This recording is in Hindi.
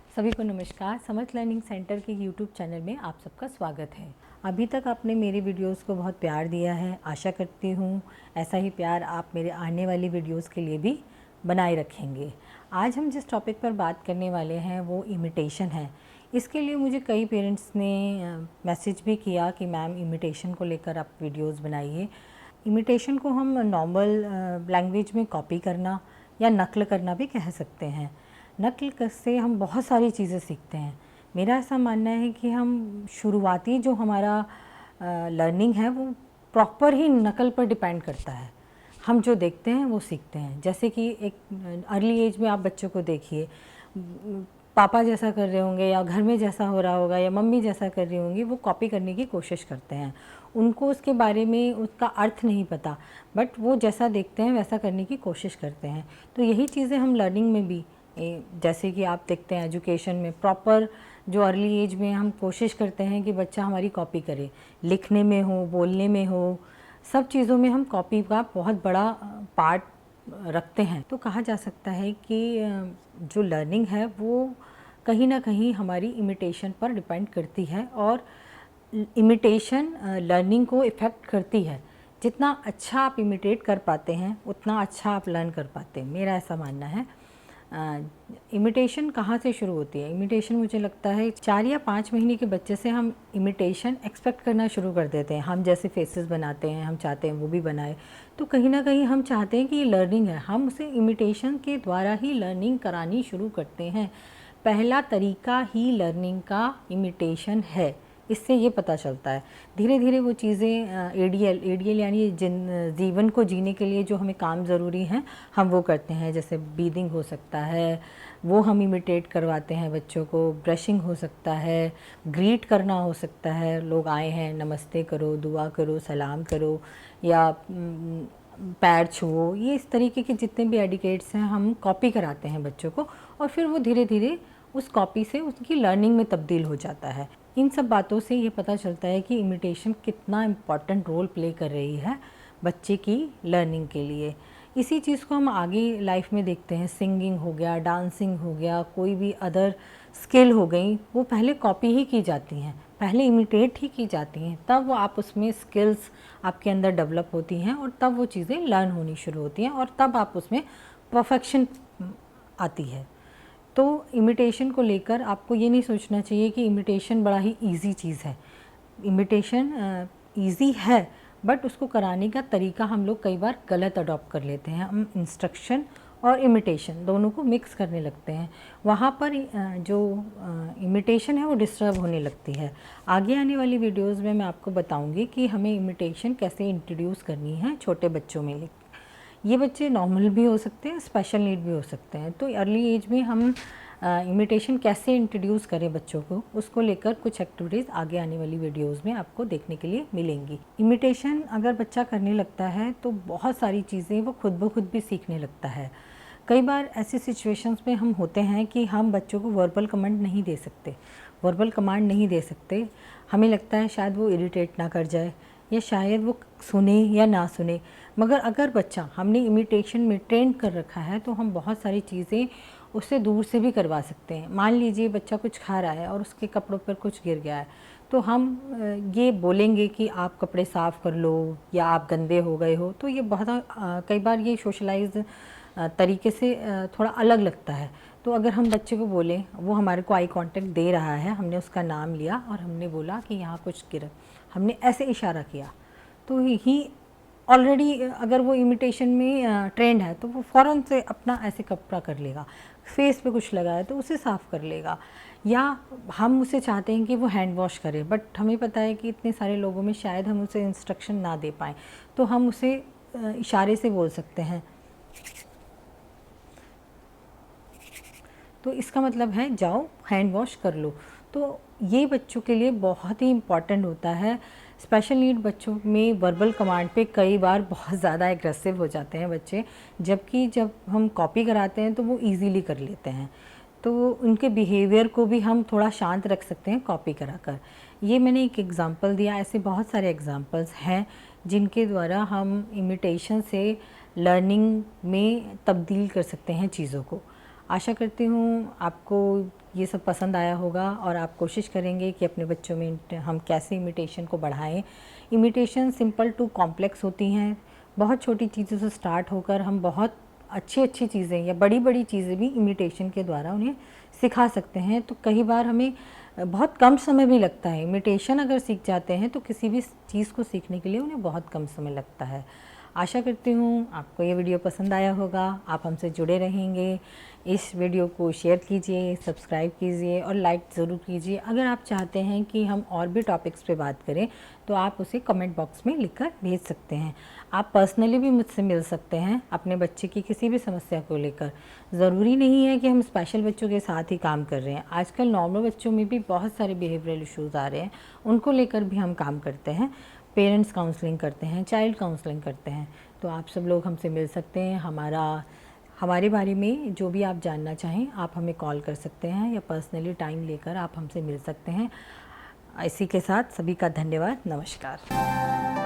सभी को नमस्कार। समझ लर्निंग सेंटर के यूट्यूब चैनल में आप सबका स्वागत है। अभी तक आपने मेरे वीडियोस को बहुत प्यार दिया है। आशा करती हूँ ऐसा ही प्यार आप मेरे आने वाली वीडियोस के लिए भी बनाए रखेंगे। आज हम जिस टॉपिक पर बात करने वाले हैं वो इमिटेशन है। इसके लिए मुझे कई पेरेंट्स ने मैसेज भी किया कि मैम इमिटेशन को लेकर आप वीडियोज़ बनाइए। इमिटेशन को हम नॉर्मल लैंग्वेज में कॉपी करना या नकल करना भी कह सकते हैं। नकल से हम बहुत सारी चीज़ें सीखते हैं। मेरा ऐसा मानना है कि हम शुरुआती जो हमारा लर्निंग है वो प्रॉपर ही नकल पर डिपेंड करता है। हम जो देखते हैं वो सीखते हैं। जैसे कि एक अर्ली एज में आप बच्चों को देखिए, पापा जैसा कर रहे होंगे या घर में जैसा हो रहा होगा या मम्मी जैसा कर रही होंगी, वो कॉपी करने की कोशिश करते हैं। उनको उसके बारे में उसका अर्थ नहीं पता, बट वो जैसा देखते हैं वैसा करने की कोशिश करते हैं। तो यही चीज़ें हम लर्निंग में भी, जैसे कि आप देखते हैं एजुकेशन में प्रॉपर जो अर्ली एज में हम कोशिश करते हैं कि बच्चा हमारी कॉपी करे, लिखने में हो, बोलने में हो, सब चीज़ों में हम कॉपी का बहुत बड़ा पार्ट रखते हैं। तो कहा जा सकता है कि जो लर्निंग है वो कहीं ना कहीं हमारी इमिटेशन पर डिपेंड करती है और इमिटेशन लर्निंग को इफ़ेक्ट करती है। जितना अच्छा आप इमिटेट कर पाते हैं उतना अच्छा आप लर्न कर पाते हैं, मेरा ऐसा मानना है। इमिटेशन कहाँ से शुरू होती है? इमिटेशन मुझे लगता है 4 या 5 महीने के बच्चे से हम इमिटेशन एक्सपेक्ट करना शुरू कर देते हैं। हम जैसे फेसेस बनाते हैं, हम चाहते हैं वो भी बनाए। तो कहीं ना कहीं हम चाहते हैं कि ये लर्निंग है, हम उसे इमिटेशन के द्वारा ही लर्निंग करानी शुरू करते हैं। पहला तरीका ही लर्निंग का इमिटेशन है, इससे ये पता चलता है। धीरे धीरे वो चीज़ें एडीएल यानी जीवन को जीने के लिए जो हमें काम ज़रूरी हैं हम वो करते हैं। जैसे ब्रीदिंग हो सकता है, वो हम इमिटेट करवाते हैं बच्चों को। ब्रशिंग हो सकता है, ग्रीट करना हो सकता है, लोग आए हैं नमस्ते करो, दुआ करो, सलाम करो, या पैर छुओ। ये इस तरीके के जितने भी एडिकेट्स हैं हम कॉपी कराते हैं बच्चों को, और फिर वो धीरे धीरे उस कॉपी से उसकी लर्निंग में तब्दील हो जाता है। इन सब बातों से ये पता चलता है कि इमिटेशन कितना इम्पॉर्टेंट रोल प्ले कर रही है बच्चे की लर्निंग के लिए। इसी चीज़ को हम आगे लाइफ में देखते हैं। सिंगिंग हो गया, डांसिंग हो गया, कोई भी अदर स्किल हो गई, वो पहले कॉपी ही की जाती हैं, पहले इमिटेट ही की जाती हैं, तब वो आप उसमें स्किल्स आपके अंदर डेवलप होती हैं और तब वो चीज़ें लर्न होनी शुरू होती हैं और तब आप उसमें परफेक्शन आती है। तो इमिटेशन को लेकर आपको ये नहीं सोचना चाहिए कि इमिटेशन बड़ा ही इजी चीज़ है। इमिटेशन इजी है, बट उसको कराने का तरीका हम लोग कई बार गलत अडॉप्ट कर लेते हैं। हम इंस्ट्रक्शन और इमिटेशन दोनों को मिक्स करने लगते हैं, वहाँ पर जो इमिटेशन है वो डिस्टर्ब होने लगती है। आगे आने वाली वीडियोज़ में मैं आपको बताऊँगी कि हमें इमिटेशन कैसे इंट्रोड्यूस करनी है छोटे बच्चों में। ये बच्चे नॉर्मल भी हो सकते हैं, स्पेशल नीड भी हो सकते हैं। तो अर्ली एज में हम इमिटेशन कैसे इंट्रोड्यूस करें बच्चों को, उसको लेकर कुछ एक्टिविटीज़ आगे आने वाली वीडियोस में आपको देखने के लिए मिलेंगी। इमिटेशन अगर बच्चा करने लगता है तो बहुत सारी चीज़ें वो खुद ब खुद भी सीखने लगता है। कई बार ऐसी सिचुएशंस में हम होते हैं कि हम बच्चों को वर्बल कमांड नहीं दे सकते, हमें लगता है शायद वो इरिटेट ना कर जाए या शायद वो सुने या ना सुने। मगर अगर बच्चा हमने इमिटेशन में ट्रेन कर रखा है तो हम बहुत सारी चीज़ें उससे दूर से भी करवा सकते हैं। मान लीजिए बच्चा कुछ खा रहा है और उसके कपड़ों पर कुछ गिर गया है, तो हम ये बोलेंगे कि आप कपड़े साफ़ कर लो या आप गंदे हो गए हो। तो ये बहुत कई बार ये सोशलाइज तरीके से थोड़ा अलग लगता है। तो अगर हम बच्चे को बोलें, वो हमारे को आई कांटेक्ट दे रहा है, हमने उसका नाम लिया और हमने बोला कि यहाँ कुछ गिरा, हमने ऐसे इशारा किया, तो ही ऑलरेडी अगर वो इमिटेशन में ट्रेंड है तो वो फ़ौरन से अपना ऐसे कपड़ा कर लेगा। फेस पे कुछ लगा है तो उसे साफ़ कर लेगा। या हम उसे चाहते हैं कि वो हैंड वॉश करे, बट हमें पता है कि इतने सारे लोगों में शायद हम उसे इंस्ट्रक्शन ना दे पाएँ, तो हम उसे इशारे से बोल सकते हैं। तो इसका मतलब है जाओ हैंड वॉश कर लो। तो ये बच्चों के लिए बहुत ही इम्पॉर्टेंट होता है। स्पेशल नीड बच्चों में वर्बल कमांड पे कई बार बहुत ज़्यादा एग्रेसिव हो जाते हैं बच्चे, जबकि जब हम कॉपी कराते हैं तो वो इजीली कर लेते हैं। तो उनके बिहेवियर को भी हम थोड़ा शांत रख सकते हैं कॉपी कराकर। ये मैंने एक एग्ज़ाम्पल दिया, ऐसे बहुत सारे एग्ज़ाम्पल्स हैं जिनके द्वारा हम इमिटेशन से लर्निंग में तब्दील कर सकते हैं चीज़ों को। आशा करती हूँ आपको ये सब पसंद आया होगा और आप कोशिश करेंगे कि अपने बच्चों में हम कैसे इमिटेशन को बढ़ाएं। इमिटेशन सिंपल टू कॉम्प्लेक्स होती हैं। बहुत छोटी चीज़ों से स्टार्ट होकर हम बहुत अच्छी अच्छी चीज़ें या बड़ी बड़ी चीज़ें भी इमिटेशन के द्वारा उन्हें सिखा सकते हैं। तो कई बार हमें बहुत कम समय भी लगता है। इमिटेशन अगर सीख जाते हैं तो किसी भी चीज़ को सीखने के लिए उन्हें बहुत कम समय लगता है। आशा करती हूँ आपको ये वीडियो पसंद आया होगा, आप हमसे जुड़े रहेंगे। इस वीडियो को शेयर कीजिए, सब्सक्राइब कीजिए और लाइक ज़रूर कीजिए। अगर आप चाहते हैं कि हम और भी टॉपिक्स पे बात करें तो आप उसे कमेंट बॉक्स में लिखकर भेज सकते हैं। आप पर्सनली भी मुझसे मिल सकते हैं अपने बच्चे की किसी भी समस्या को लेकर। ज़रूरी नहीं है कि हम स्पेशल बच्चों के साथ ही काम कर रहे हैं। आजकल नॉर्मल बच्चों में भी बहुत सारे बिहेवियरल इश्यूज़ आ रहे हैं, उनको लेकर भी हम काम करते हैं। पेरेंट्स काउंसलिंग करते हैं, चाइल्ड काउंसलिंग करते हैं। तो आप सब लोग हमसे मिल सकते हैं। हमारे बारे में जो भी आप जानना चाहें आप हमें कॉल कर सकते हैं या पर्सनली टाइम लेकर आप हमसे मिल सकते हैं। इसी के साथ सभी का धन्यवाद। नमस्कार।